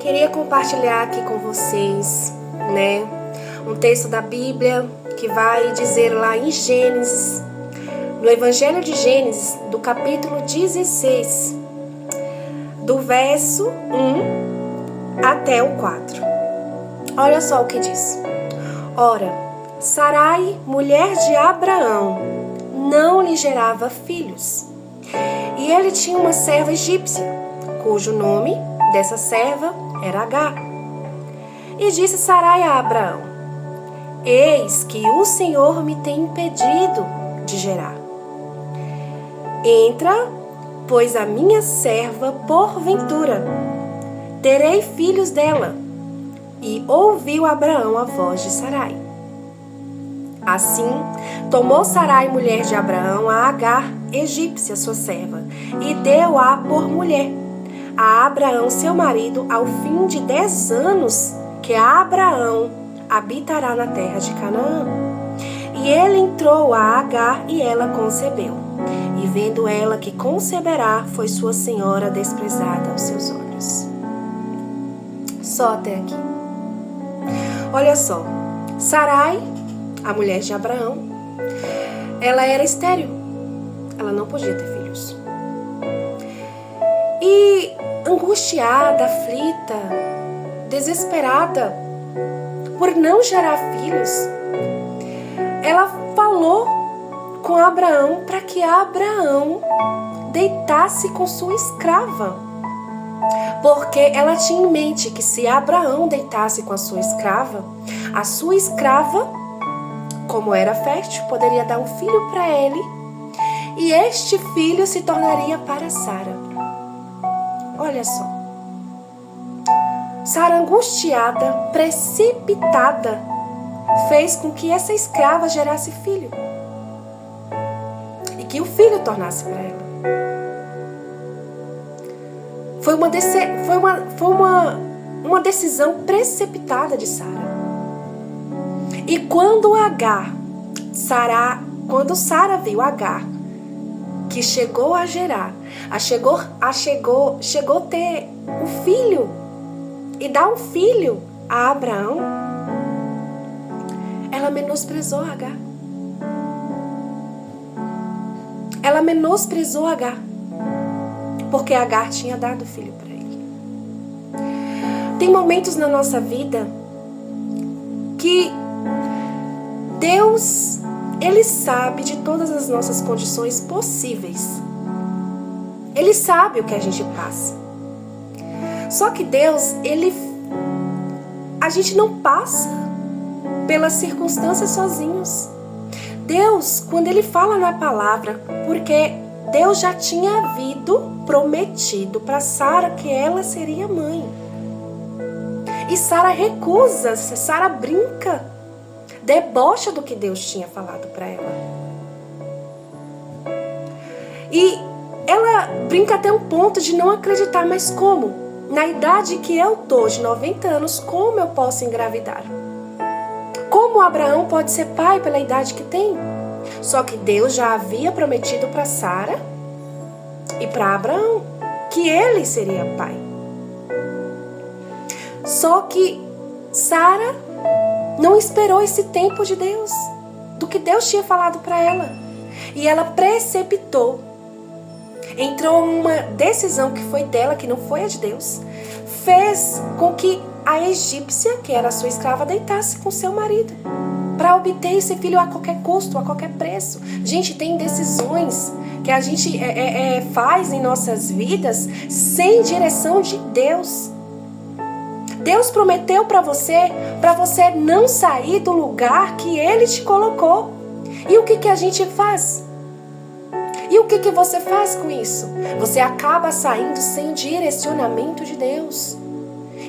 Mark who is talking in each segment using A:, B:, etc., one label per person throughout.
A: Queria compartilhar aqui com vocês, um texto da Bíblia que vai dizer lá em Gênesis, no Evangelho de Gênesis, do capítulo 16, do verso 1 até o 4. Olha só o que diz. Ora, Sarai, mulher de Abraão, não lhe gerava filhos. E ele tinha uma serva egípcia, cujo nome dessa serva era Agar. E disse Sarai a Abraão: Eis que o Senhor me tem impedido de gerar. Entra, pois, a minha serva, porventura terei filhos dela. E ouviu Abraão a voz de Sarai. Assim, tomou Sarai, mulher de Abraão, a Agar, egípcia, sua serva, e deu-a por mulher a Abraão, seu marido, ao fim de 10 anos que Abraão habitará na terra de Canaã. E ele entrou a Agar, e ela concebeu. E vendo ela que conceberá, foi sua senhora desprezada aos seus olhos. Só até aqui. Olha só, Sarai, a mulher de Abraão, ela era estéril. Ela não podia ter filhos. E angustiada, aflita, desesperada por não gerar filhos, ela falou com Abraão para que Abraão deitasse com sua escrava. Porque ela tinha em mente que se Abraão deitasse com a sua escrava, como era fértil, poderia dar um filho para ele, e este filho se tornaria para Sara. Olha só. Sara, angustiada, precipitada, fez com que essa escrava gerasse filho. E que o filho tornasse para ela. Foi uma decisão precipitada de Sara. E quando Sara viu Agar, que chegou a gerar, chegou a ter um filho e dar um filho a Abraão, ela menosprezou Agar. Ela menosprezou Agar, porque Agar tinha dado filho para ele. Tem momentos na nossa vida que Deus, Ele sabe de todas as nossas condições possíveis. Ele sabe o que a gente passa. Só que Deus, a gente não passa pelas circunstâncias sozinhos. Deus, quando Ele fala na palavra, porque Deus já tinha prometido para Sara que ela seria mãe. E Sara recusa, Sara brinca, debocha do que Deus tinha falado para ela. E ela brinca até um ponto de não acreditar, mas como? Na idade que eu tô, de 90 anos, como eu posso engravidar? Como Abraão pode ser pai pela idade que tem? Só que Deus já havia prometido para Sara e para Abraão que ele seria pai. Só que Sara não esperou esse tempo de Deus, do que Deus tinha falado para ela. E ela precipitou. Entrou uma decisão que foi dela, que não foi a de Deus. Fez com que a egípcia, que era a sua escrava, deitasse com seu marido, para obter esse filho a qualquer custo, a qualquer preço. Gente, tem decisões que a gente faz em nossas vidas sem direção de Deus. Deus prometeu para você não sair do lugar que Ele te colocou. E o que a gente faz? E o que você faz com isso? Você acaba saindo sem o direcionamento de Deus.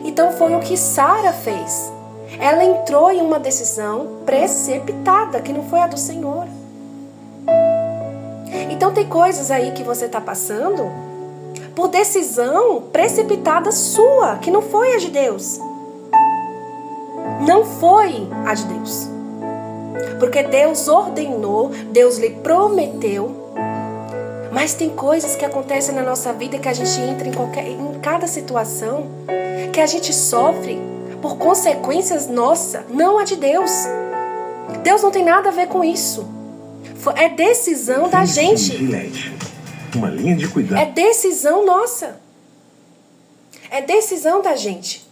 A: Então foi o que Sara fez. Ela entrou em uma decisão precipitada, que não foi a do Senhor. Então tem coisas aí que você está passando por decisão precipitada sua, que não foi a de Deus. Não foi a de Deus. Porque Deus ordenou, Deus lhe prometeu. Mas tem coisas que acontecem na nossa vida que a gente entra em cada situação que a gente sofre por consequências nossas, não a de Deus. Deus não tem nada a ver com isso. É decisão da gente.
B: Uma linha de cuidado.
A: É decisão nossa. É decisão da gente.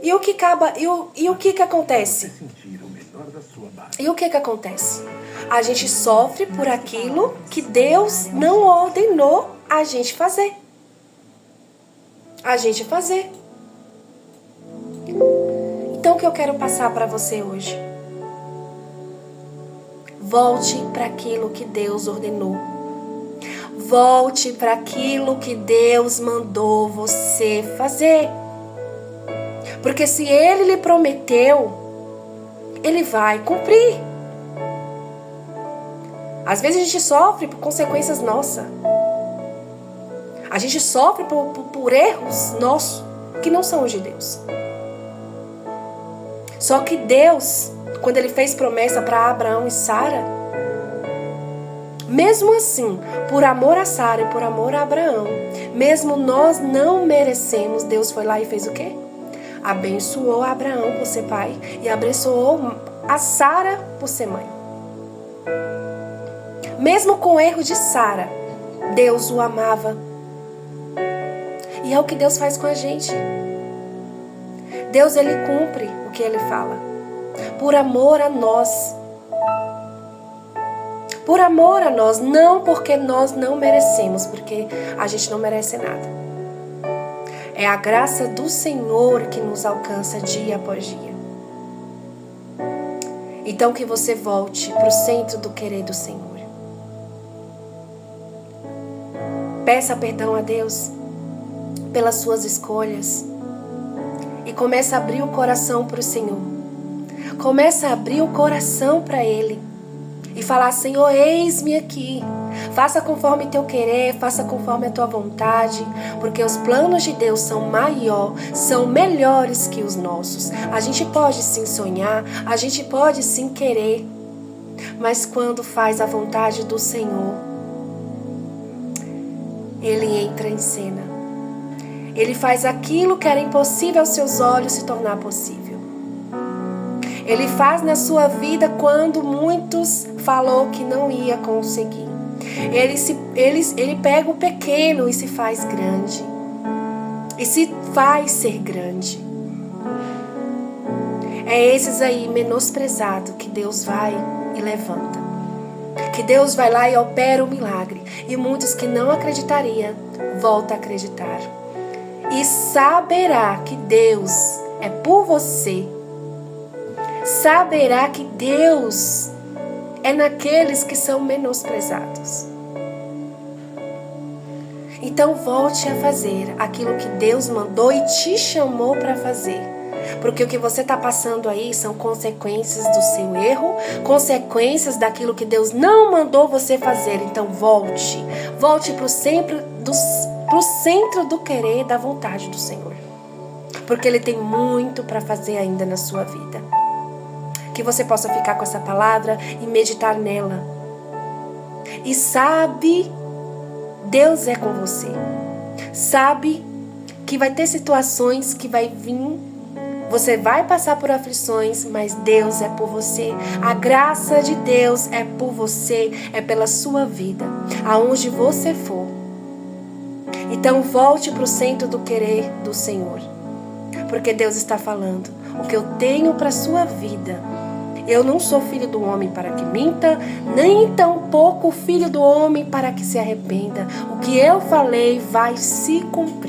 A: E o que acontece? E o que acontece? A gente sofre por aquilo que Deus não ordenou a gente fazer. Então o que eu quero passar para você hoje? Volte para aquilo que Deus ordenou. Volte para aquilo que Deus mandou você fazer. Porque se Ele lhe prometeu, Ele vai cumprir. Às vezes a gente sofre por consequências nossas. A gente sofre por erros nossos que não são os de Deus. Só que Deus, quando Ele fez promessa para Abraão e Sara, mesmo assim, por amor a Sara e por amor a Abraão, mesmo nós não merecemos, Deus foi lá e fez o quê? Abençoou Abraão por ser pai e abençoou a Sara por ser mãe. Mesmo com o erro de Sara, Deus o amava. E é o que Deus faz com a gente. Deus, Ele cumpre o que Ele fala. Por amor a nós. Por amor a nós, não porque nós não merecemos, porque a gente não merece nada. É a graça do Senhor que nos alcança dia após dia. Então que você volte para o centro do querer do Senhor. Peça perdão a Deus pelas suas escolhas. E comece a abrir o coração para o Senhor. Comece a abrir o coração para Ele. E falar: Senhor, eis-me aqui. Faça conforme teu querer, faça conforme a tua vontade, porque os planos de Deus são são melhores que os nossos. A gente pode sim sonhar, a gente pode sim querer, mas quando faz a vontade do Senhor, Ele entra em cena. Ele faz aquilo que era impossível aos seus olhos se tornar possível. Ele faz na sua vida quando muitos falou que não ia conseguir. Ele pega o pequeno e se faz grande. E se faz ser grande. É esses aí menosprezados que Deus vai e levanta. Que Deus vai lá e opera o milagre. E muitos que não acreditariam, voltam a acreditar. E saberá que Deus é por você. Saberá que Deus é naqueles que são menosprezados. Então volte a fazer aquilo que Deus mandou e te chamou para fazer. Porque o que você está passando aí são consequências do seu erro, consequências daquilo que Deus não mandou você fazer. Então volte para o centro do querer da vontade do Senhor. Porque Ele tem muito para fazer ainda na sua vida. Que você possa ficar com essa palavra e meditar nela. E sabe, Deus é com você. Sabe que vai ter situações que vai vir. Você vai passar por aflições, mas Deus é por você. A graça de Deus é por você, é pela sua vida, aonde você for. Então volte para o centro do querer do Senhor. Porque Deus está falando: o que eu tenho para a sua vida. Eu não sou filho do homem para que minta, nem tampouco filho do homem para que se arrependa. O que eu falei vai se cumprir.